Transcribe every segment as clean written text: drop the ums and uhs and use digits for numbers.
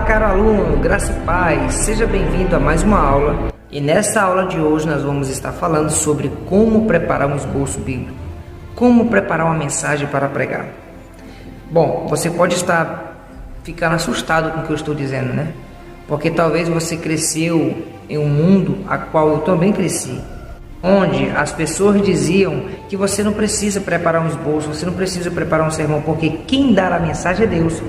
caro aluno, graça e paz, seja bem-vindo a mais uma aula. E nesta aula de hoje nós vamos estar falando sobre como preparar um esboço bíblico, como preparar uma mensagem para pregar. Bom, você pode estar ficando assustado com o que eu estou dizendo, né? Porque talvez você cresceu em um mundo a qual eu também cresci, onde as pessoas diziam que você não precisa preparar um esboço, você não precisa preparar um sermão, porque quem dá a mensagem é Deus.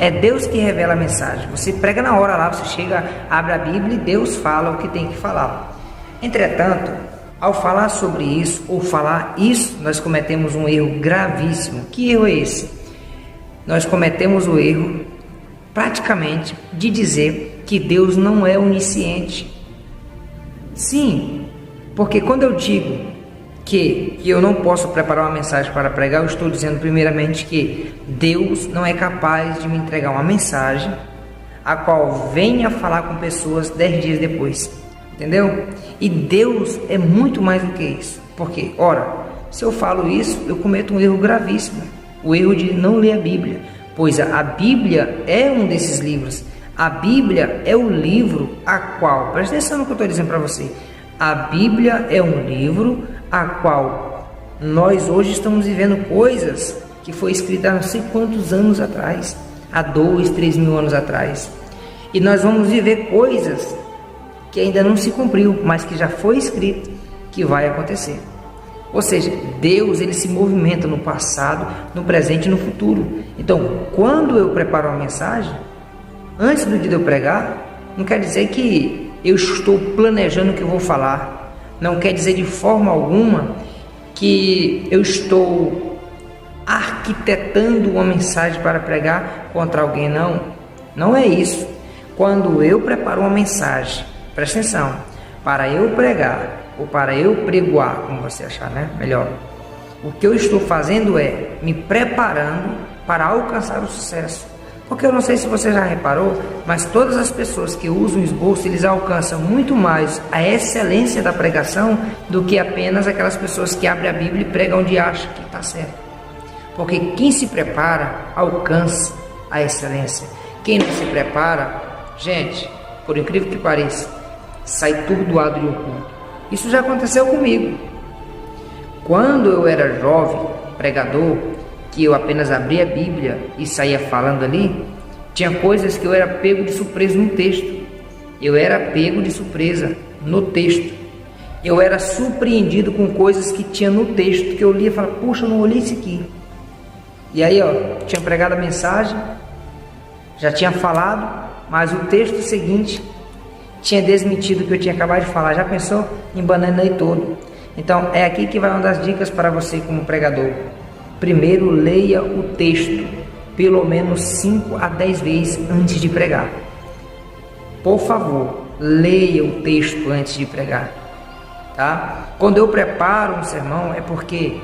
É Deus que revela a mensagem. Você prega na hora lá, você chega, abre a Bíblia e Deus fala o que tem que falar. Entretanto, ao falar sobre isso, ou falar isso, nós cometemos um erro gravíssimo. Que erro é esse? Nós cometemos o erro, praticamente, de dizer que Deus não é onisciente. Sim, porque quando eu digo que eu não posso preparar uma mensagem para pregar, eu estou dizendo primeiramente que Deus não é capaz de me entregar uma mensagem a qual venha falar com pessoas 10 dias depois, entendeu? E Deus é muito mais do que isso, porque, ora, se eu falo isso, eu cometo um erro gravíssimo, o erro de não ler a Bíblia, pois a Bíblia é um desses livros, a Bíblia é o livro a qual, presta atenção no que eu estou dizendo para você, a Bíblia é um livro a qual nós hoje estamos vivendo coisas que foi escrita há não sei quantos anos atrás, há 2, 3 mil anos atrás, e nós vamos viver coisas que ainda não se cumpriu, mas que já foi escrito que vai acontecer. Ou seja, Deus ele se movimenta no passado, no presente e no futuro. Então, quando eu preparo uma mensagem, antes do dia de eu pregar, não quer dizer que eu estou planejando o que eu vou falar. Não quer dizer de forma alguma que eu estou arquitetando uma mensagem para pregar contra alguém, não. Não é isso. Quando eu preparo uma mensagem, presta atenção, para eu pregar ou para eu pregoar, como você achar, né? Melhor. O que eu estou fazendo é me preparando para alcançar o sucesso. Porque eu não sei se você já reparou, mas todas as pessoas que usam esboço, eles alcançam muito mais a excelência da pregação do que apenas aquelas pessoas que abrem a Bíblia e pregam onde acham que está certo. Porque quem se prepara, alcança a excelência. Quem não se prepara, gente, por incrível que pareça, sai turdoado de um culto. Isso já aconteceu comigo. Quando eu era jovem, pregador, que eu apenas abria a Bíblia e saía falando ali, tinha coisas que eu era pego de surpresa no texto. Eu era pego de surpresa no texto. Eu era surpreendido com coisas que tinha no texto, que eu lia e falava, puxa, eu não olhei isso aqui. E aí, tinha pregado a mensagem, já tinha falado, mas o texto seguinte tinha desmentido o que eu tinha acabado de falar. Já pensou? Embananei todo. Então, é aqui que vai uma das dicas para você como pregador. Primeiro, leia o texto, pelo menos 5 a 10 vezes antes de pregar. Por favor, leia o texto antes de pregar, tá? Quando eu preparo um sermão, é porque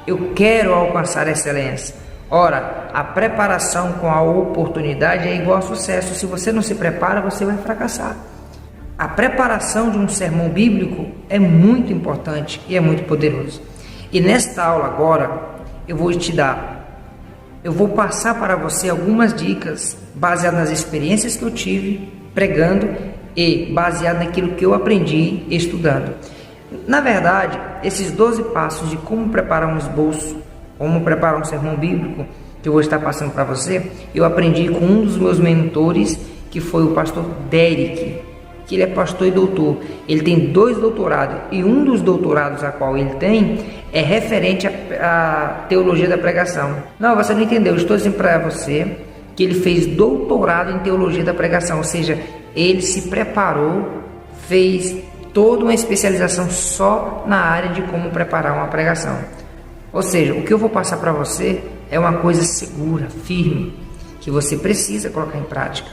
eu quero alcançar a excelência. Ora, a preparação com a oportunidade é igual a sucesso. Se você não se prepara, você vai fracassar. A preparação de um sermão bíblico é muito importante e é muito poderoso. E nesta aula agora, eu vou passar para você algumas dicas baseadas nas experiências que eu tive pregando e baseado naquilo que eu aprendi estudando. Na verdade, esses 12 passos de como preparar um esboço, como preparar um sermão bíblico, que eu vou estar passando para você, eu aprendi com um dos meus mentores, que foi o pastor Derek, que ele é pastor e doutor. Ele tem 2 doutorados e um dos doutorados a qual ele tem é referente à teologia da pregação. Não, você não entendeu. Eu estou dizendo para você que ele fez doutorado em teologia da pregação, ou seja, ele se preparou, fez toda uma especialização só na área de como preparar uma pregação. Ou seja, o que eu vou passar para você é uma coisa segura, firme, que você precisa colocar em prática.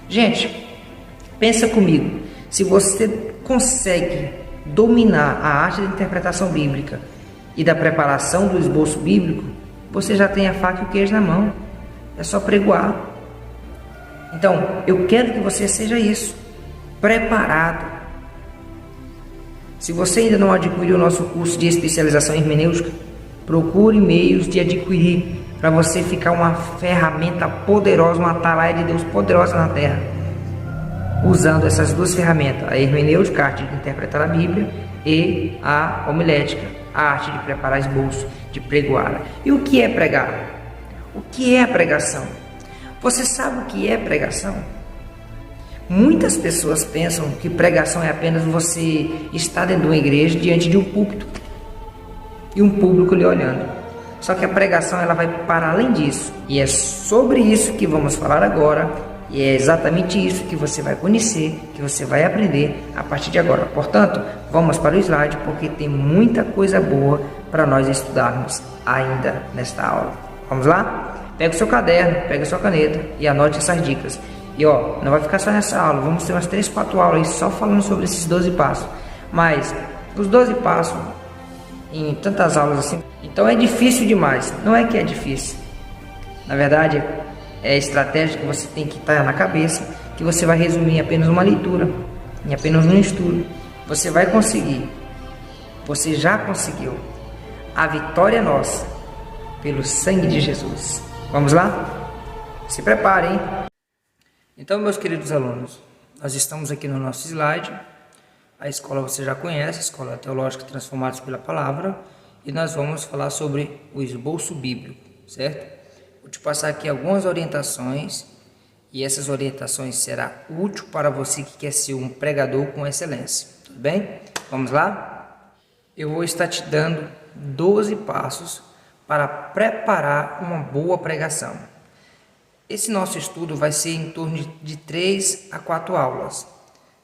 Gente, pensa comigo, se você consegue dominar a arte da interpretação bíblica e da preparação do esboço bíblico, você já tem a faca e o queijo na mão, é só pregoar. Então, eu quero que você seja isso, preparado. Se você ainda não adquiriu o nosso curso de especialização em hermenêutica, Procure meios de adquirir para você ficar uma ferramenta poderosa, uma atalaia de Deus poderosa na terra. Usando essas duas ferramentas, a hermenêutica, a arte de interpretar a Bíblia, e a homilética, a arte de preparar esboço, de pregoar. E o que é pregar? O que é a pregação? Você sabe o que é pregação? Muitas pessoas pensam que pregação é apenas você estar dentro de uma igreja diante de um púlpito e um público lhe olhando. Só que a pregação ela vai para além disso. E é sobre isso que vamos falar agora. E é exatamente isso que você vai conhecer, que você vai aprender a partir de agora. Portanto, vamos para o slide porque tem muita coisa boa para nós estudarmos ainda nesta aula. Vamos lá? Pega o seu caderno, pega a sua caneta e anote essas dicas. E ó, não vai ficar só nessa aula, vamos ter umas 3, 4 aulas só falando sobre esses 12 passos. Mas os 12 passos em tantas aulas assim, então é difícil demais. Não é que é difícil. Na verdade, é estratégia que você tem que estar na cabeça, que você vai resumir em apenas uma leitura, em apenas um estudo. Você vai conseguir. Você já conseguiu. A vitória é nossa, pelo sangue de Jesus. Vamos lá? Se preparem, hein? Então, meus queridos alunos, nós estamos aqui no nosso slide. A escola você já conhece, a Escola Teológica Transformados pela Palavra, e nós vamos falar sobre o esboço bíblico, certo? Vou te passar aqui algumas orientações, e essas orientações serão úteis para você que quer ser um pregador com excelência, tudo bem? Vamos lá? Eu vou estar te dando 12 passos para preparar uma boa pregação. Esse nosso estudo vai ser em torno de 3 a 4 aulas,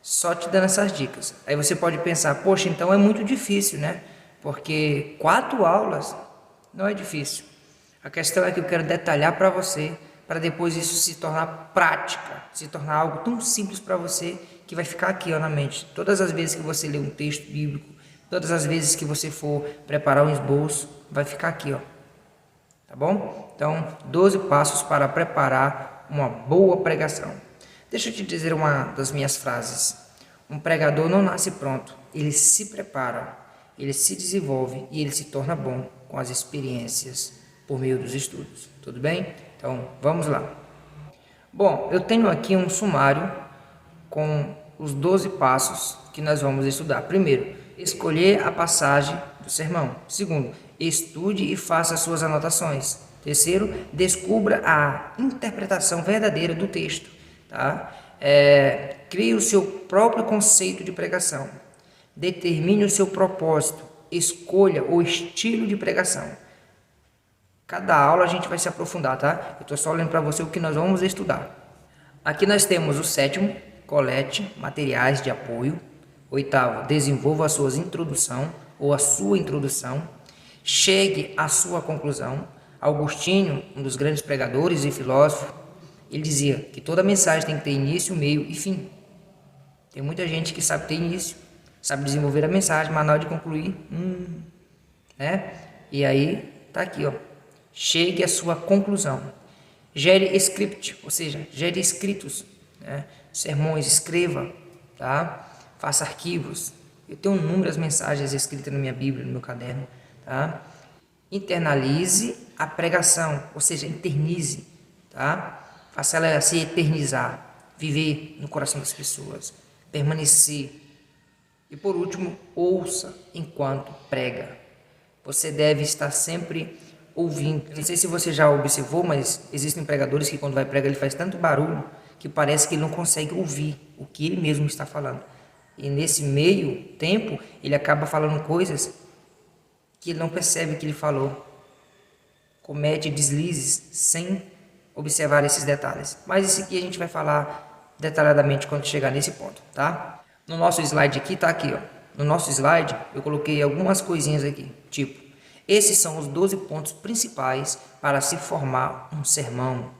só te dando essas dicas. Aí você pode pensar, poxa, então é muito difícil, né? Porque 4 aulas não é difícil. A questão é que eu quero detalhar para você, para depois isso se tornar prática, se tornar algo tão simples para você, que vai ficar aqui ó, na mente. Todas as vezes que você ler um texto bíblico, todas as vezes que você for preparar um esboço, vai ficar aqui, ó. Tá bom? Então, 12 passos para preparar uma boa pregação. Deixa eu te dizer uma das minhas frases. Um pregador não nasce pronto, ele se prepara, ele se desenvolve e ele se torna bom com as experiências por meio dos estudos. Tudo bem? Então, vamos lá. Bom, eu tenho aqui um sumário com os 12 passos que nós vamos estudar. Primeiro, escolher a passagem do sermão. Segundo, estude e faça suas anotações. Terceiro, descubra a interpretação verdadeira do texto. Tá? Crie o seu próprio conceito de pregação. Determine o seu propósito. Escolha o estilo de pregação. Cada aula a gente vai se aprofundar, tá? Eu estou só olhando para você o que nós vamos estudar. Aqui nós temos o 7º, colete materiais de apoio. 8º, desenvolva a sua introdução ou a sua introdução. Chegue à sua conclusão. Agostinho, um dos grandes pregadores e filósofos, ele dizia que toda mensagem tem que ter início, meio e fim. Tem muita gente que sabe ter início, sabe desenvolver a mensagem, mas na hora de concluir, né? E aí, tá aqui, ó. Chegue à sua conclusão. Gere script, ou seja, gere escritos, né? Sermões, escreva, tá? Faça arquivos. Eu tenho inúmeras mensagens escritas na minha Bíblia, no meu caderno, tá? Internalize a pregação, ou seja, eternize, tá? Faça ela se eternizar, viver no coração das pessoas, permanecer. E por último, ouça enquanto prega. Você deve estar sempre ouvindo. Não sei se você já observou, mas existem pregadores que quando vai pregar ele faz tanto barulho que parece que ele não consegue ouvir o que ele mesmo está falando. E nesse meio tempo ele acaba falando coisas que ele não percebe que ele falou. Comete deslizes sem observar esses detalhes. Mas isso aqui a gente vai falar detalhadamente quando chegar nesse ponto, tá? No nosso slide aqui, tá aqui, ó. No nosso slide eu coloquei algumas coisinhas aqui, tipo, esses são os 12 pontos principais para se formar um sermão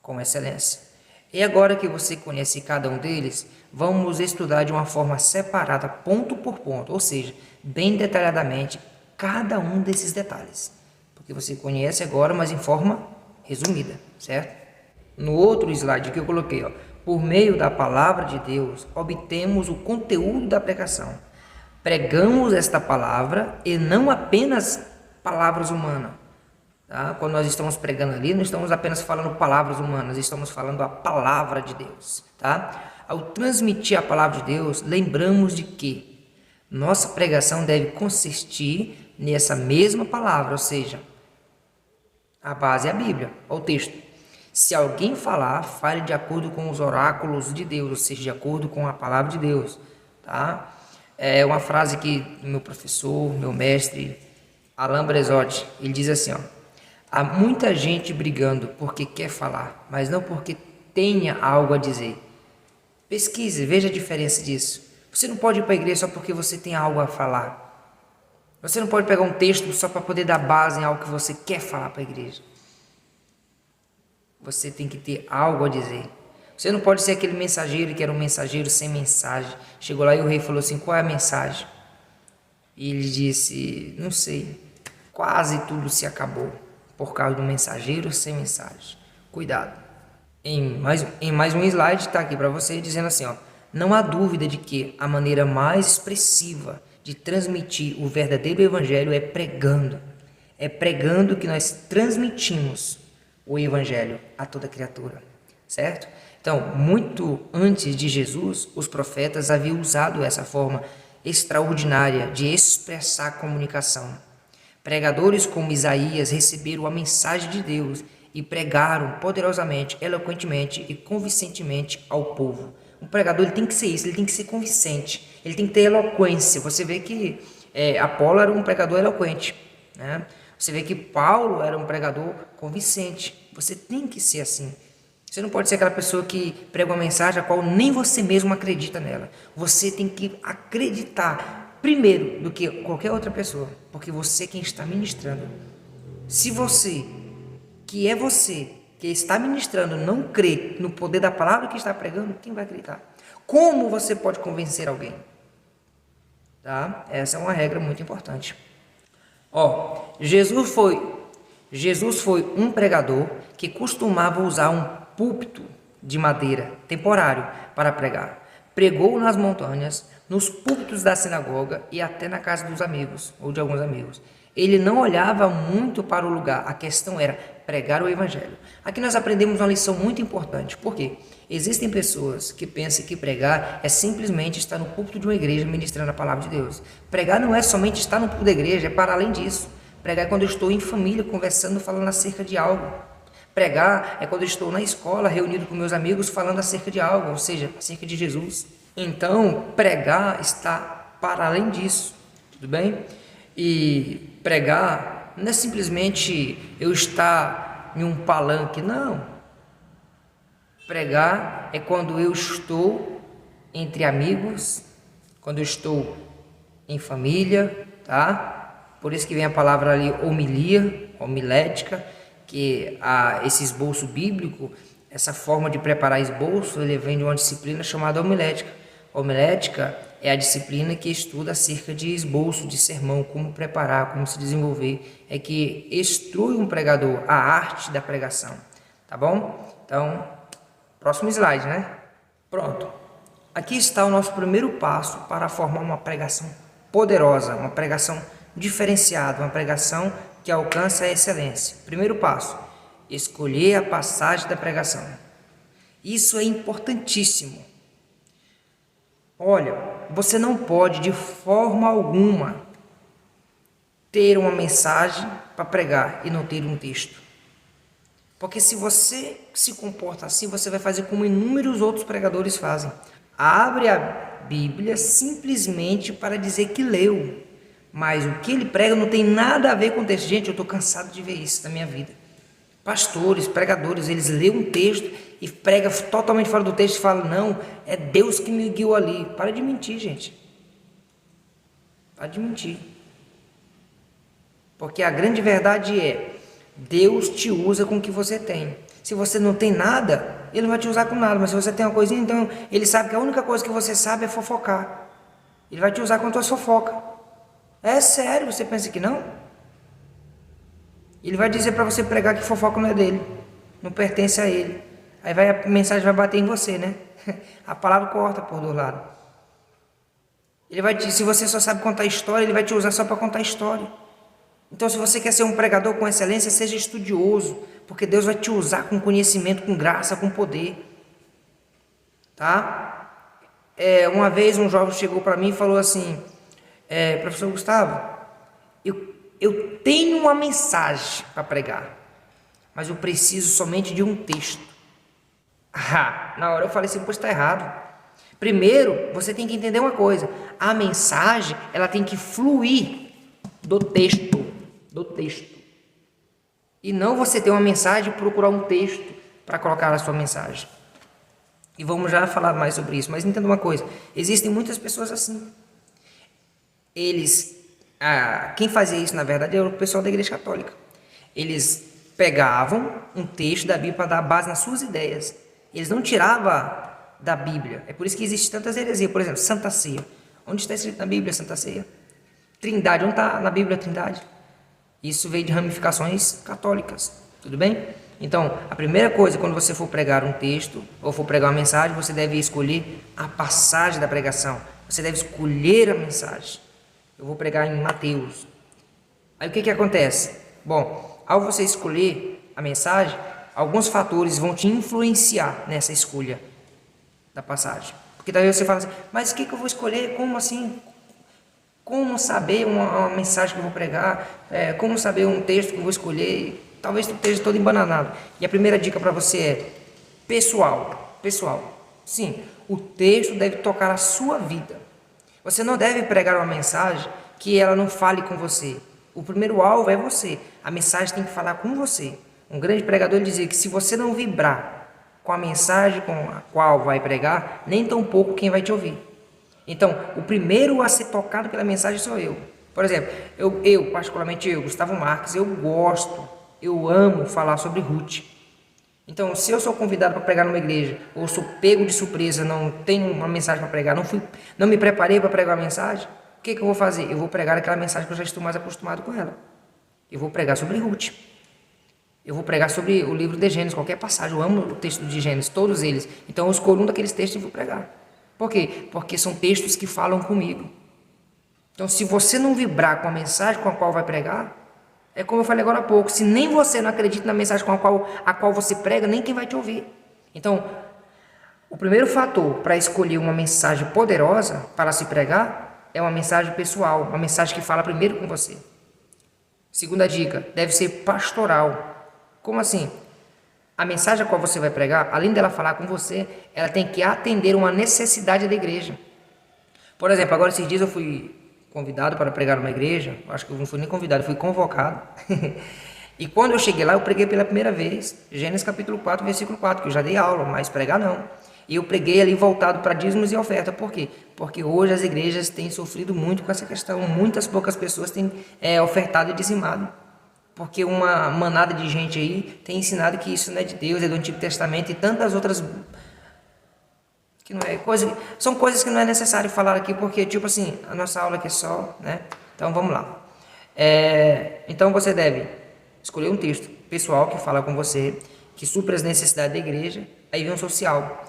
com excelência. E agora que você conhece cada um deles, vamos estudar de uma forma separada, ponto por ponto, ou seja, bem detalhadamente, cada um desses detalhes. Porque você conhece agora, mas em forma resumida, certo? No outro slide que eu coloquei, ó, por meio da palavra de Deus, obtemos o conteúdo da pregação. Pregamos esta palavra e não apenas palavras humanas. Tá? Quando nós estamos pregando ali, não estamos apenas falando palavras humanas, estamos falando a palavra de Deus. Tá? Ao transmitir a palavra de Deus, lembramos de que nossa pregação deve consistir nessa mesma palavra, ou seja, a base é a Bíblia, é o texto. Se alguém falar, fale de acordo com os oráculos de Deus, ou seja, de acordo com a palavra de Deus. Tá? É uma frase que meu professor, meu mestre, Alain Brezotti, ele diz assim, ó: há muita gente brigando porque quer falar, mas não porque tenha algo a dizer. Pesquise, veja a diferença disso. Você não pode ir para a igreja só porque você tem algo a falar. Você não pode pegar um texto só para poder dar base em algo que você quer falar para a igreja. Você tem que ter algo a dizer. Você não pode ser aquele mensageiro que era um mensageiro sem mensagem. Chegou lá e o rei falou assim: qual é a mensagem? E ele disse: não sei. Quase tudo se acabou por causa do mensageiro sem mensagem. Cuidado. Em mais um slide está aqui para você dizendo assim, ó: não há dúvida de que a maneira mais expressiva de transmitir o verdadeiro evangelho é pregando. É pregando que nós transmitimos o evangelho a toda criatura, certo? Então, muito antes de Jesus, os profetas haviam usado essa forma extraordinária de expressar a comunicação. Pregadores como Isaías receberam a mensagem de Deus e pregaram poderosamente, eloquentemente e convincentemente ao povo. Um pregador ele tem que ser isso, ele tem que ser convincente, ele tem que ter eloquência. Você vê que Apolo era um pregador eloquente, né? Você vê que Paulo era um pregador convincente. Você tem que ser assim. Você não pode ser aquela pessoa que prega uma mensagem a qual nem você mesmo acredita nela. Você tem que acreditar primeiro do que qualquer outra pessoa, porque você é quem está ministrando. Se você, que está ministrando, não crê no poder da palavra que está pregando, quem vai acreditar? Como você pode convencer alguém? Tá? Essa é uma regra muito importante. Ó, Jesus foi um pregador que costumava usar um púlpito de madeira temporário para pregar. Pregou nas montanhas, nos púlpitos da sinagoga e até na casa dos amigos ou de alguns amigos. Ele não olhava muito para o lugar, a questão era pregar o evangelho. Aqui nós aprendemos uma lição muito importante. Por quê? Existem pessoas que pensam que pregar é simplesmente estar no púlpito de uma igreja ministrando a palavra de Deus. Pregar não é somente estar no púlpito da igreja, é para além disso. Pregar é quando eu estou em família, conversando, falando acerca de algo. Pregar é quando eu estou na escola, reunido com meus amigos, falando acerca de algo, ou seja, acerca de Jesus. Então, pregar está para além disso, tudo bem? E pregar não é simplesmente eu estar em um palanque, não. Pregar é quando eu estou entre amigos, quando eu estou em família, tá? Por isso que vem a palavra ali homilética, que esse esboço bíblico, essa forma de preparar esboço, ele vem de uma disciplina chamada homilética. Homilética é a disciplina que estuda acerca de esboço, de sermão, como preparar, como se desenvolver, é que instrui um pregador a arte da pregação, tá bom? Então, próximo slide, né? Pronto. Aqui está o nosso primeiro passo para formar uma pregação poderosa, uma pregação diferenciada, uma pregação que alcança a excelência. Primeiro passo: escolher a passagem da pregação. Isso é importantíssimo. Olha, você não pode de forma alguma ter uma mensagem para pregar e não ter um texto. Porque se você se comporta assim, você vai fazer como inúmeros outros pregadores fazem. Abre a Bíblia simplesmente para dizer que leu. Mas o que ele prega não tem nada a ver com o texto. Gente, eu estou cansado de ver isso na minha vida. Pastores, pregadores, eles lêem um texto e pregam totalmente fora do texto e falam: não, é Deus que me guiou ali. Para de mentir, gente. Para de mentir. Porque a grande verdade é: Deus te usa com o que você tem. Se você não tem nada, Ele não vai te usar com nada. Mas se você tem uma coisinha, então Ele sabe que a única coisa que você sabe é fofocar. Ele vai te usar com a tua fofoca. É sério, você pensa que não? Ele vai dizer para você pregar que fofoca não é dele, não pertence a ele. Aí a mensagem vai bater em você, né? A palavra corta por do lado. Se você só sabe contar história, ele vai te usar só para contar história. Então, se você quer ser um pregador com excelência, seja estudioso, porque Deus vai te usar com conhecimento, com graça, com poder. Tá? Uma vez um jovem chegou para mim e falou assim: professor Gustavo, eu tenho uma mensagem para pregar, mas eu preciso somente de um texto. Na hora eu falei assim: pois está errado. Primeiro, você tem que entender uma coisa: a mensagem ela tem que fluir do texto. E não você ter uma mensagem e procurar um texto para colocar na sua mensagem. E vamos já falar mais sobre isso. Mas entenda uma coisa: existem muitas pessoas assim. Quem fazia isso na verdade era o pessoal da Igreja Católica. Eles pegavam um texto da Bíblia para dar base nas suas ideias. Eles não tiravam da Bíblia. É por isso que existem tantas heresias. Por exemplo, Santa Ceia. Onde está escrito na Bíblia Santa Ceia? Trindade. Onde está na Bíblia a Trindade? Isso veio de ramificações católicas. Tudo bem? Então, a primeira coisa, quando você for pregar um texto ou for pregar uma mensagem, você deve escolher a passagem da pregação. Você deve escolher a mensagem. Eu vou pregar em Mateus. Aí o que acontece? Bom, ao você escolher a mensagem, alguns fatores vão te influenciar nessa escolha da passagem. Porque daí você fala assim: mas o que eu vou escolher? Como assim? Como saber uma mensagem que eu vou pregar? Como saber um texto que eu vou escolher? Talvez tu esteja todo embananado. E a primeira dica para você é pessoal. Sim, o texto deve tocar a sua vida. Você não deve pregar uma mensagem que ela não fale com você. O primeiro alvo é você. A mensagem tem que falar com você. Um grande pregador dizia que se você não vibrar com a mensagem com a qual vai pregar, nem tão pouco quem vai te ouvir. Então, o primeiro a ser tocado pela mensagem sou eu. Por exemplo, particularmente eu, Gustavo Marques, eu amo falar sobre Ruth. Então, se eu sou convidado para pregar numa igreja, ou sou pego de surpresa, não tenho uma mensagem para pregar, não me preparei para pregar uma mensagem, o que eu vou fazer? Eu vou pregar aquela mensagem que eu já estou mais acostumado com ela. Eu vou pregar sobre Ruth. Eu vou pregar sobre o livro de Gênesis, qualquer passagem. Eu amo o texto de Gênesis, todos eles. Então, eu escolho um daqueles textos e vou pregar. Por quê? Porque são textos que falam comigo. Então, se você não vibrar com a mensagem com a qual vai pregar, é como eu falei agora há pouco: se nem você não acredita na mensagem com a qual você prega, nem quem vai te ouvir. Então, o primeiro fator para escolher uma mensagem poderosa para se pregar é uma mensagem pessoal, uma mensagem que fala primeiro com você. Segunda dica, deve ser pastoral. Como assim? A mensagem a qual você vai pregar, além dela falar com você, ela tem que atender uma necessidade da igreja. Por exemplo, agora esses dias eu fui convidado para pregar numa igreja. Acho que eu não fui nem convidado, eu fui convocado. E quando eu cheguei lá, eu preguei pela primeira vez Gênesis capítulo 4, versículo 4, que eu já dei aula, mas pregar não. E eu preguei ali voltado para dízimos e oferta. Por quê? Porque hoje as igrejas têm sofrido muito com essa questão. Poucas pessoas têm ofertado e dizimado. Porque uma manada de gente aí tem ensinado que isso não é de Deus, é do Antigo Testamento e tantas outras que não é coisa, são coisas que não é necessário falar aqui, porque tipo assim, a nossa aula aqui é só, né? Então vamos lá. Então você deve escolher um texto pessoal que fala com você, que supra as necessidades da igreja. Aí vem um social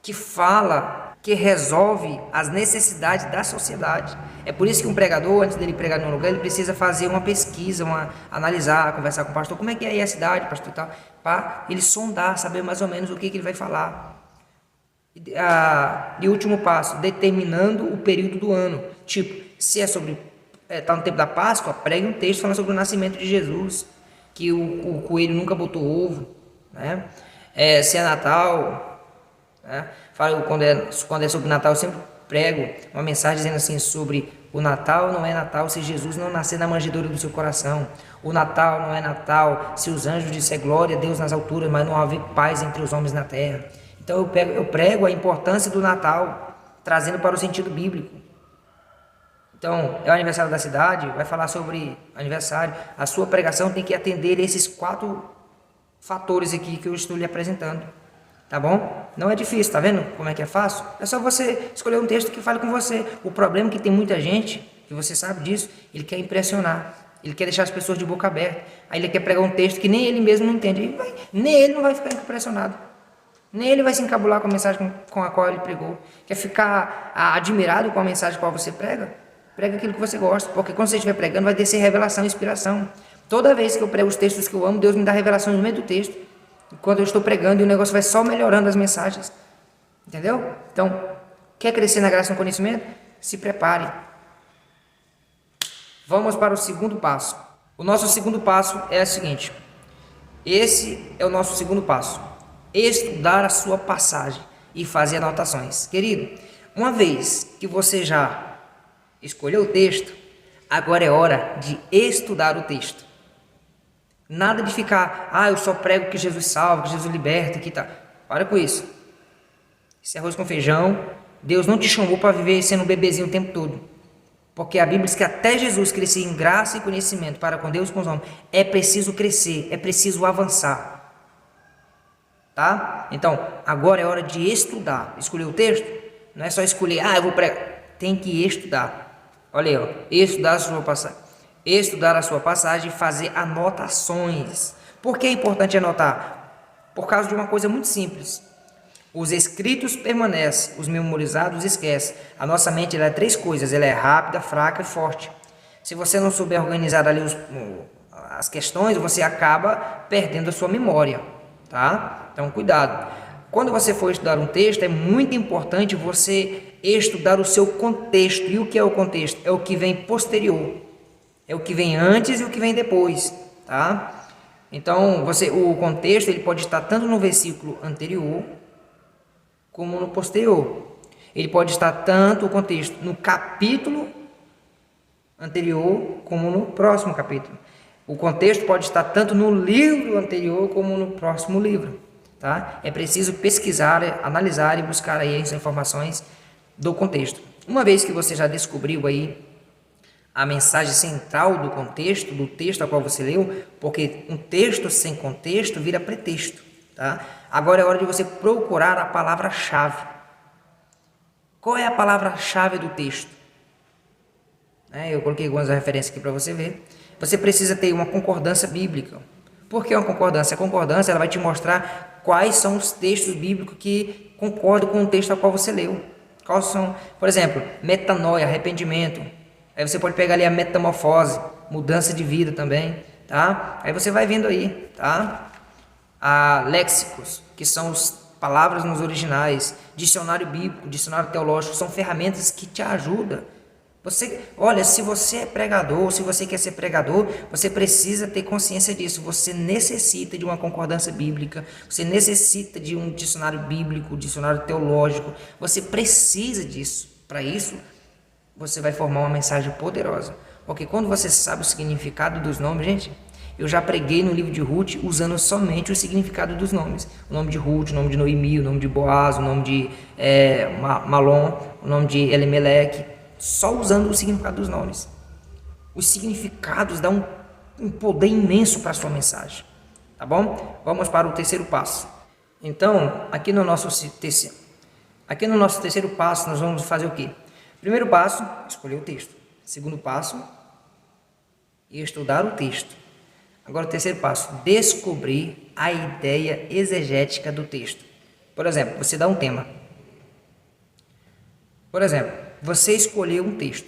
que fala, que resolve as necessidades da sociedade. É por isso que um pregador, antes dele pregar num lugar, ele precisa fazer uma pesquisa, analisar, conversar com o pastor, como é que é aí a cidade, pastor, tal, para ele sondar, saber mais ou menos o que ele vai falar. E último passo, determinando o período do ano. Tipo, se é sobre, está no tempo da Páscoa, pregue um texto falando sobre o nascimento de Jesus, que o coelho nunca botou ovo, né? Se é Natal, né? Quando é sobre Natal, eu sempre prego uma mensagem dizendo assim sobre o Natal não é Natal se Jesus não nascer na manjedoura do seu coração. O Natal não é Natal se os anjos disserem glória a Deus nas alturas, mas não haver paz entre os homens na terra. Então eu prego a importância do Natal, trazendo para o sentido bíblico. Então, é o aniversário da cidade, vai falar sobre aniversário. A sua pregação tem que atender esses 4 fatores aqui que eu estou lhe apresentando. Tá bom? Não é difícil, tá vendo como é que é fácil? É só você escolher um texto que fale com você. O problema é que tem muita gente, que você sabe disso, ele quer impressionar. Ele quer deixar as pessoas de boca aberta. Aí ele quer pregar um texto que nem ele mesmo não entende. Nem ele não vai ficar impressionado. Nem ele vai se encabular com a mensagem com a qual ele pregou. Quer ficar admirado com a mensagem com a qual você prega? Prega aquilo que você gosta, porque quando você estiver pregando vai descer revelação, inspiração. Toda vez que eu prego os textos que eu amo, Deus me dá revelação no meio do texto. Enquanto eu estou pregando, e o negócio vai só melhorando as mensagens. Entendeu? Então, quer crescer na graça e no conhecimento? Se prepare. Vamos para o segundo passo. O nosso segundo passo é o seguinte. Esse é o nosso segundo passo. Estudar a sua passagem e fazer anotações. Querido, uma vez que você já escolheu o texto, agora é hora de estudar o texto. Nada de ficar, eu só prego que Jesus salva, que Jesus liberta, que tá. Para com isso. Isso é arroz com feijão. Deus não te chamou para viver sendo um bebezinho o tempo todo. Porque a Bíblia diz que até Jesus crescia em graça e conhecimento para com Deus e com os homens. É preciso crescer, é preciso avançar. Tá? Então, agora é hora de estudar. Escolher o texto? Não é só escolher, eu vou pregar. Tem que estudar. Olha aí, ó. Estudar a sua passagem. Estudar a sua passagem e fazer anotações. Por que é importante anotar? Por causa de uma coisa muito simples. Os escritos permanecem, os memorizados esquecem. A nossa mente ela é três coisas, ela é rápida, fraca e forte. Se você não souber organizar ali as questões, você acaba perdendo a sua memória, tá? Então, cuidado. Quando você for estudar um texto, é muito importante você estudar o seu contexto. E o que é o contexto? É o que vem posterior. É o que vem antes e o que vem depois, tá? Então, o contexto ele pode estar tanto no versículo anterior como no posterior. Ele pode estar tanto o contexto no capítulo anterior como no próximo capítulo. O contexto pode estar tanto no livro anterior como no próximo livro, tá? É preciso pesquisar, analisar e buscar aí as informações do contexto. Uma vez que você já descobriu aí a mensagem central do contexto, do texto a qual você leu, porque um texto sem contexto vira pretexto, tá? Agora é hora de você procurar a palavra-chave. Qual é a palavra-chave do texto? Eu coloquei algumas referências aqui para você ver. Você precisa ter uma concordância bíblica. Por que uma concordância? A concordância ela vai te mostrar quais são os textos bíblicos que concordam com o texto ao qual você leu. Quais são, por exemplo, metanoia, arrependimento. Aí você pode pegar ali a metamorfose, mudança de vida também, tá? Aí você vai vendo aí, tá? A léxicos, que são as palavras nos originais, dicionário bíblico, dicionário teológico, são ferramentas que te ajudam. Olha, se você é pregador, se você quer ser pregador, você precisa ter consciência disso. Você necessita de uma concordância bíblica, você necessita de um dicionário bíblico, dicionário teológico, você precisa disso. Para isso, você vai formar uma mensagem poderosa. Porque quando você sabe o significado dos nomes, gente, eu já preguei no livro de Ruth usando somente o significado dos nomes. O nome de Ruth, o nome de Noemi, o nome de Boaz, o nome de Malom, o nome de Elimeleque. Só usando o significado dos nomes. Os significados dão um poder imenso para a sua mensagem. Tá bom? Vamos para o terceiro passo. Então, aqui no nosso terceiro passo, nós vamos fazer o quê? Primeiro passo, escolher o texto. Segundo passo, estudar o texto. Agora o terceiro passo, descobrir a ideia exegética do texto. Por exemplo, você dá um tema. Por exemplo, você escolheu um texto,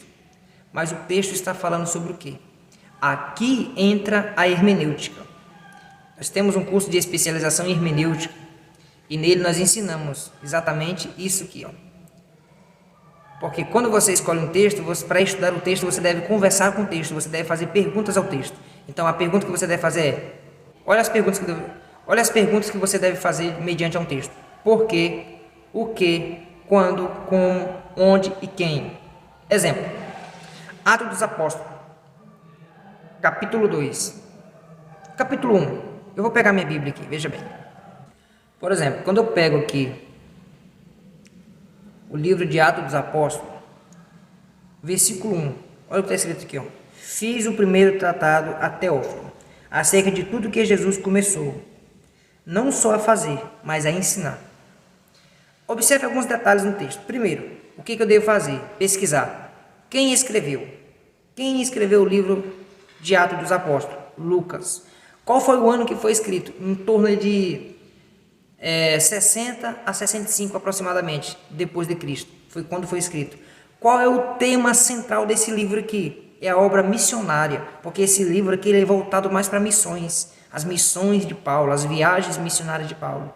mas o texto está falando sobre o quê? Aqui entra a hermenêutica. Nós temos um curso de especialização em hermenêutica e nele nós ensinamos exatamente isso aqui, ó. Porque quando você escolhe um texto, para estudar o texto, você deve conversar com o texto, você deve fazer perguntas ao texto. Então, a pergunta que você deve fazer é, olha as perguntas que você deve fazer mediante a um texto. Por quê? O que? Quando? Como? Onde e quem? Exemplo. Atos dos Apóstolos. Capítulo 2. Capítulo 1. Eu vou pegar minha Bíblia aqui, veja bem. Por exemplo, quando eu pego aqui o livro de Atos dos Apóstolos, versículo 1. Olha o que está escrito aqui, ó. Fiz o primeiro tratado a Teófilo, acerca de tudo que Jesus começou, não só a fazer, mas a ensinar. Observe alguns detalhes no texto. Primeiro, o que eu devo fazer? Pesquisar. Quem escreveu? Quem escreveu o livro de Atos dos Apóstolos? Lucas. Qual foi o ano que foi escrito? Em torno de 60 a 65 aproximadamente, depois de Cristo. Foi quando foi escrito. Qual é o tema central desse livro aqui? É a obra missionária, porque esse livro aqui ele é voltado mais para missões, as missões de Paulo, as viagens missionárias de Paulo.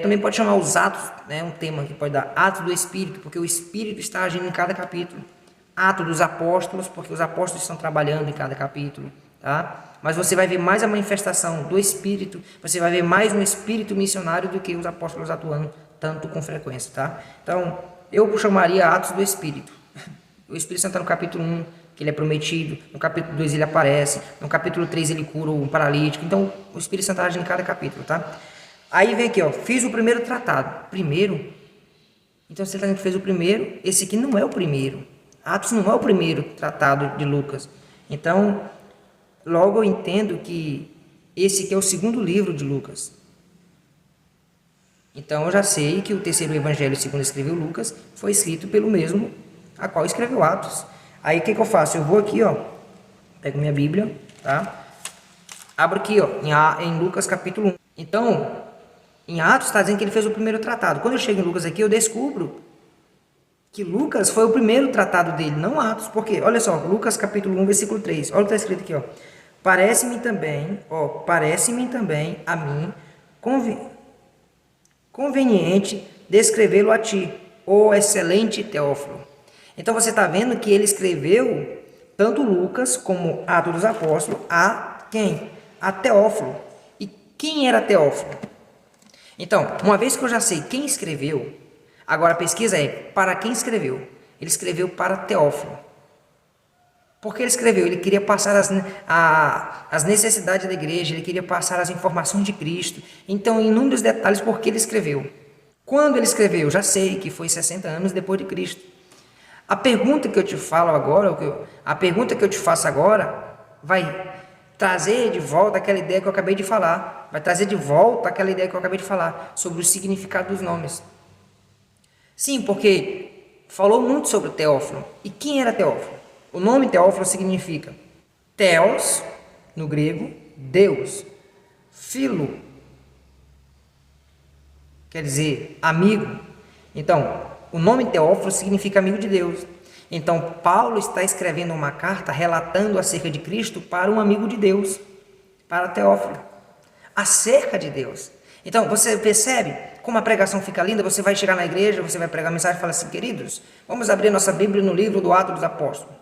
Também pode chamar os atos, né, um tema que pode dar atos do Espírito, porque o Espírito está agindo em cada capítulo. Atos dos apóstolos, porque os apóstolos estão trabalhando em cada capítulo, tá? Mas você vai ver mais a manifestação do Espírito, você vai ver mais um Espírito missionário do que os apóstolos atuando tanto com frequência, tá? Então, eu chamaria atos do Espírito. O Espírito Santo está no capítulo 1, que ele é prometido, no capítulo 2 ele aparece, no capítulo 3 ele cura um paralítico. Então, o Espírito Santo age em cada capítulo, tá? Aí vem aqui, ó, fiz o primeiro tratado. Primeiro? Então, você está dizendo que fez o primeiro, esse aqui não é o primeiro. Atos não é o primeiro tratado de Lucas. Então, logo eu entendo que esse aqui é o segundo livro de Lucas. Então, eu já sei que o terceiro evangelho, segundo escreveu Lucas, foi escrito pelo mesmo a qual escreveu Atos. Aí, o que eu faço? Eu vou aqui, ó, pego minha Bíblia, tá? Abro aqui, ó, em Lucas capítulo 1. Então, em Atos está dizendo que ele fez o primeiro tratado. Quando eu chego em Lucas aqui, eu descubro que Lucas foi o primeiro tratado dele, não Atos. Por quê? Olha só, Lucas capítulo 1, versículo 3. Olha o que está escrito aqui, ó. Parece-me também a mim conveniente descrevê-lo a ti, ó excelente Teófilo. Então você está vendo que ele escreveu tanto Lucas como Atos dos Apóstolos a quem? A Teófilo. E quem era Teófilo? Então, uma vez que eu já sei quem escreveu, agora a pesquisa é para quem escreveu. Ele escreveu para Teófilo. Por que ele escreveu? Ele queria passar as necessidades da igreja, ele queria passar as informações de Cristo. Então, em inúmeros detalhes, por que ele escreveu? Quando ele escreveu? Já sei que foi 60 anos depois de Cristo. A pergunta que eu te falo agora, a pergunta que eu te faço agora, vai trazer de volta aquela ideia que eu acabei de falar. Vai trazer de volta aquela ideia que eu acabei de falar sobre o significado dos nomes. Sim, porque falou muito sobre o Teófilo. E quem era Teófilo? O nome Teófilo significa Theos, no grego, Deus. Filo, quer dizer amigo. Então, o nome Teófilo significa amigo de Deus. Então, Paulo está escrevendo uma carta relatando acerca de Cristo para um amigo de Deus, para Teófilo, acerca de Deus. Então, você percebe como a pregação fica linda? Você vai chegar na igreja, você vai pregar a mensagem e fala assim, queridos, vamos abrir nossa Bíblia no livro do Atos dos Apóstolos.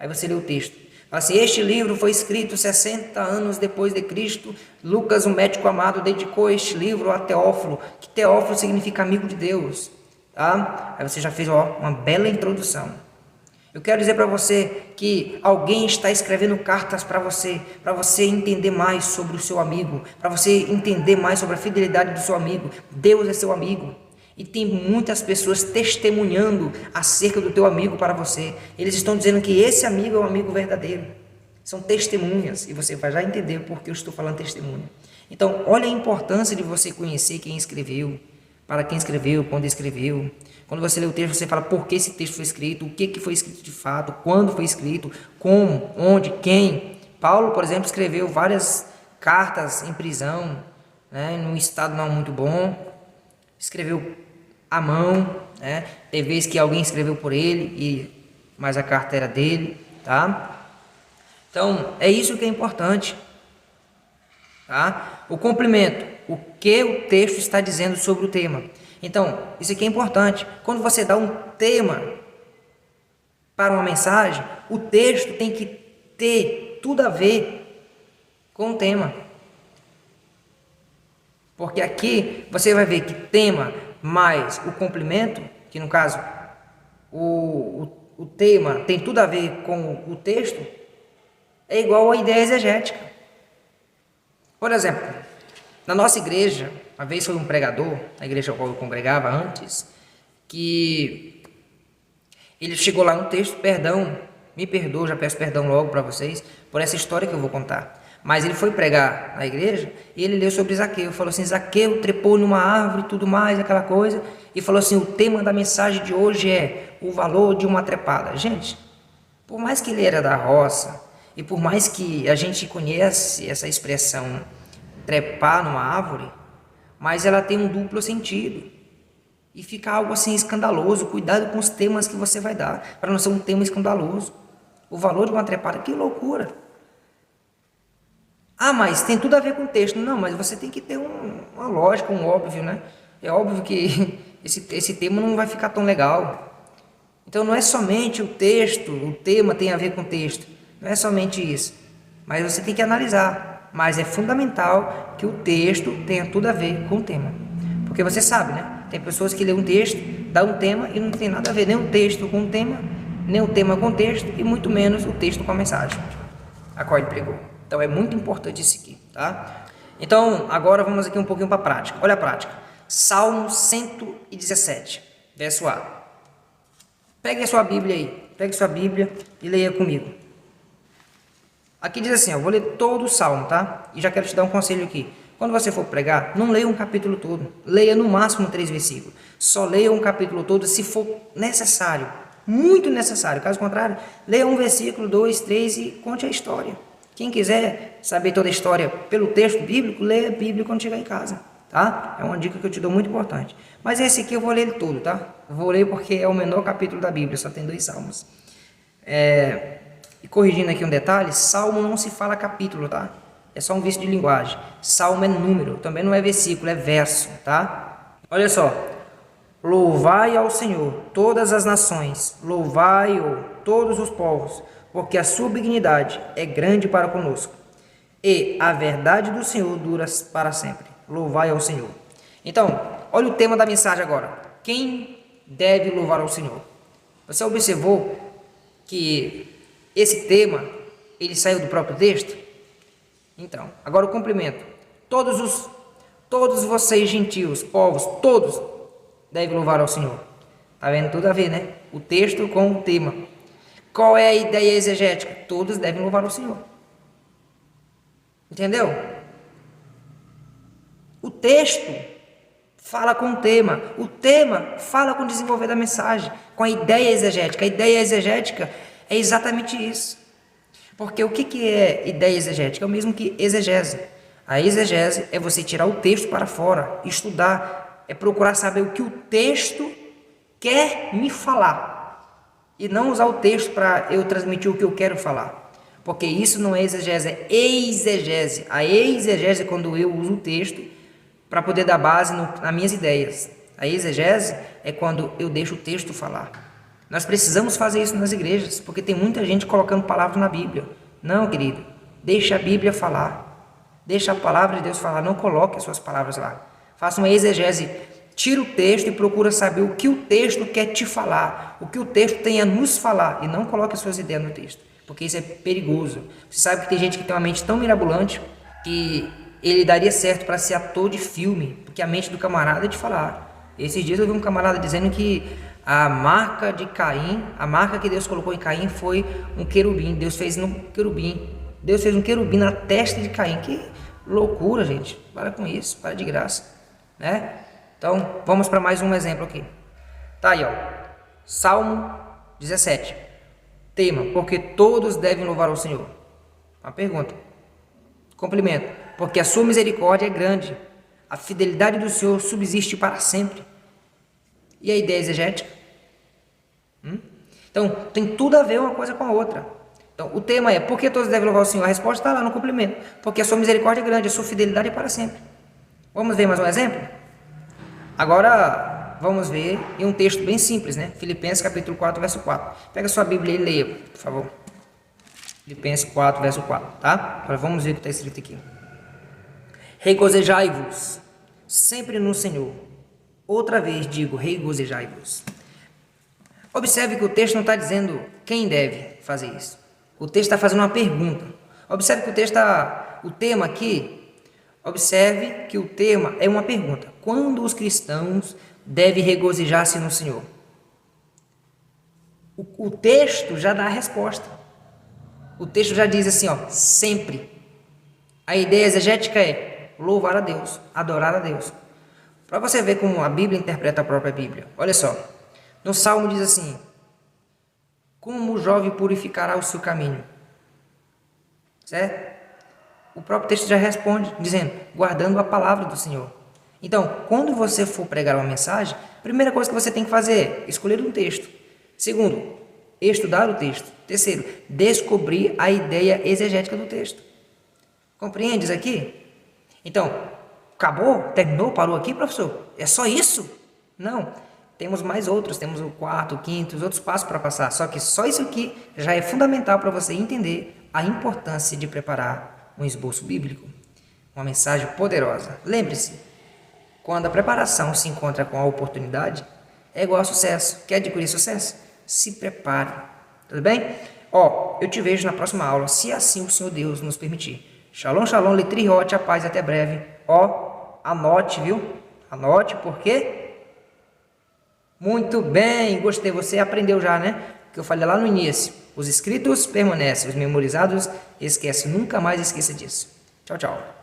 Aí você lê o texto. Fala assim, este livro foi escrito 60 anos depois de Cristo. Lucas, um médico amado, dedicou este livro a Teófilo, que Teófilo significa amigo de Deus. Tá? Aí você já fez uma bela introdução. Eu quero dizer para você que alguém está escrevendo cartas para você entender mais sobre o seu amigo, para você entender mais sobre a fidelidade do seu amigo. Deus é seu amigo. E tem muitas pessoas testemunhando acerca do teu amigo para você. Eles estão dizendo que esse amigo é um amigo verdadeiro. São testemunhas, e você vai já entender por que eu estou falando testemunha. Então, olha a importância de você conhecer quem escreveu, para quem escreveu, quando escreveu. Quando você lê o texto, você fala por que esse texto foi escrito, o que foi escrito de fato, quando foi escrito, como, onde, quem. Paulo, por exemplo, escreveu várias cartas em prisão, né, num estado não muito bom. Escreveu à mão, né? Teve vezes que alguém escreveu por ele, mas a carta era dele, tá? Então, é isso que é importante, tá? O complemento, o que o texto está dizendo sobre o tema. Então, isso aqui é importante. Quando você dá um tema para uma mensagem, o texto tem que ter tudo a ver com o tema. Porque aqui você vai ver que tema mais o complemento, que no caso o tema tem tudo a ver com o texto, é igual à ideia exegética. Por exemplo, na nossa igreja, uma vez foi um pregador, na igreja qual eu congregava antes, que ele chegou lá no texto, perdão, me perdoa, já peço perdão logo para vocês, por essa história que eu vou contar. Mas ele foi pregar na igreja e ele leu sobre Zaqueu. Falou assim, Zaqueu trepou numa árvore e tudo mais, aquela coisa. E falou assim, o tema da mensagem de hoje é o valor de uma trepada. Gente, por mais que ele era da roça e por mais que a gente conhece essa expressão trepar numa árvore, mas ela tem um duplo sentido. e fica algo assim escandaloso. Cuidado com os temas que você vai dar, para não ser um tema escandaloso. O valor de uma trepada, que loucura! Ah, mas tem tudo a ver com o texto. Não, mas você tem que ter uma lógica, um óbvio, né? É óbvio que esse tema não vai ficar tão legal. Então não é somente o texto, o tema tem a ver com o texto. Não é somente isso. Mas você tem que analisar. Mas é fundamental que o texto tenha tudo a ver com o tema. Porque você sabe, né? Tem pessoas que lêem um texto, dá um tema e não tem nada a ver nem o texto com o tema, nem o tema com o texto e muito menos o texto com a mensagem. Acorde pregou. Então é muito importante isso aqui, tá? Então agora vamos aqui um pouquinho para a prática. Olha a prática. Salmo 117, verso A. Pegue a sua Bíblia aí. Pegue sua Bíblia e leia comigo. Aqui diz assim, ó, vou ler todo o Salmo, tá? E já quero te dar um conselho aqui. Quando você for pregar, não leia um capítulo todo. Leia no máximo 3 versículos. Só leia um capítulo todo se for necessário. Muito necessário. Caso contrário, leia um versículo, 2, 3 e conte a história. Quem quiser saber toda a história pelo texto bíblico, leia a Bíblia quando chegar em casa, tá? É uma dica que eu te dou muito importante. Mas esse aqui eu vou ler ele todo, tá? Eu vou ler porque é o menor capítulo da Bíblia, só tem 2 salmos. E corrigindo aqui um detalhe, salmo não se fala capítulo, tá? É só um vício de linguagem. Salmo é número, também não é versículo, é verso, tá? Olha só. Louvai ao Senhor todas as nações, louvai-o todos os povos, porque a sua benignidade é grande para conosco, e a verdade do Senhor dura para sempre. Louvai ao Senhor. Então, olha o tema da mensagem agora. Quem deve louvar ao Senhor? Você observou que esse tema, ele saiu do próprio texto? Então, agora o complemento. Todos vocês gentios, povos, todos devem louvar ao Senhor. Tá vendo? Tudo a ver, né? O texto com o tema. Qual é a ideia exegética? Todos devem louvar ao Senhor. Entendeu? O texto fala com o tema. O tema fala com o desenvolver da mensagem, com a ideia exegética. A ideia exegética é exatamente isso. Porque o que é ideia exegética? É o mesmo que exegese. A exegese é você tirar o texto para fora, estudar, é procurar saber o que o texto quer me falar. E não usar o texto para eu transmitir o que eu quero falar. Porque isso não é exegese, é exegese. A exegese é quando eu uso o texto para poder dar base nas minhas ideias. A exegese é quando eu deixo o texto falar. Nós precisamos fazer isso nas igrejas, porque tem muita gente colocando palavras na Bíblia. Não, querido, deixa a Bíblia falar. Deixa a palavra de Deus falar, não coloque as suas palavras lá. Faça uma exegese, tira o texto e procura saber o que o texto quer te falar, o que o texto tem a nos falar, e não coloque as suas ideias no texto, porque isso é perigoso. Você sabe que tem gente que tem uma mente tão mirabolante que ele daria certo para ser ator de filme, porque a mente do camarada é de falar. Esses dias eu vi um camarada dizendo que a marca de Caim, a marca que Deus colocou em Caim foi um querubim. Deus fez um querubim na testa de Caim. Que loucura, gente. Para com isso, para de graça, né? Então, vamos para mais um exemplo aqui. Tá aí, ó. Salmo 17. Tema, porque todos devem louvar ao Senhor. Uma pergunta. Complemento. Porque a sua misericórdia é grande. A fidelidade do Senhor subsiste para sempre. E a ideia exegética? Então, tem tudo a ver uma coisa com a outra. Então, o tema é, por que todos devem louvar o Senhor? A resposta está lá no complemento. Porque a sua misericórdia é grande, a sua fidelidade é para sempre. Vamos ver mais um exemplo? Agora, vamos ver em um texto bem simples, né? Filipenses capítulo 4, verso 4. Pega sua Bíblia e leia, por favor. Filipenses 4, verso 4, tá? Agora vamos ver o que está escrito aqui. Regozijai-vos sempre no Senhor. Outra vez digo, regozijai-vos. Observe que o texto não está dizendo quem deve fazer isso. O texto está fazendo uma pergunta. Observe que o tema aqui, observe que o tema é uma pergunta. Quando os cristãos devem regozijar-se no Senhor? O texto já dá a resposta. O texto já diz assim, ó, sempre. A ideia exegética é louvar a Deus, adorar a Deus. Para você ver como a Bíblia interpreta a própria Bíblia. Olha só. No Salmo diz assim, como o jovem purificará o seu caminho? Certo? O próprio texto já responde, dizendo, guardando a palavra do Senhor. Então, quando você for pregar uma mensagem, a primeira coisa que você tem que fazer é escolher um texto. Segundo, estudar o texto. Terceiro, descobrir a ideia exegética do texto. Compreendes aqui? Então, acabou? Terminou? Parou aqui, professor? É só isso? Não. Temos mais outros, temos o quarto, o quinto, os outros passos para passar. Só que só isso aqui já é fundamental para você entender a importância de preparar um esboço bíblico. Uma mensagem poderosa. Lembre-se, quando a preparação se encontra com a oportunidade, é igual a sucesso. Quer adquirir sucesso? Se prepare. Tudo bem? Eu te vejo na próxima aula, se assim o Senhor Deus nos permitir. Shalom, shalom, letriote, a paz, até breve. Anote, viu? Anote, porque... Muito bem, gostei. Você aprendeu já, né? Que eu falei lá no início. Os escritos permanecem, os memorizados esquecem. Nunca mais esqueça disso. Tchau, tchau.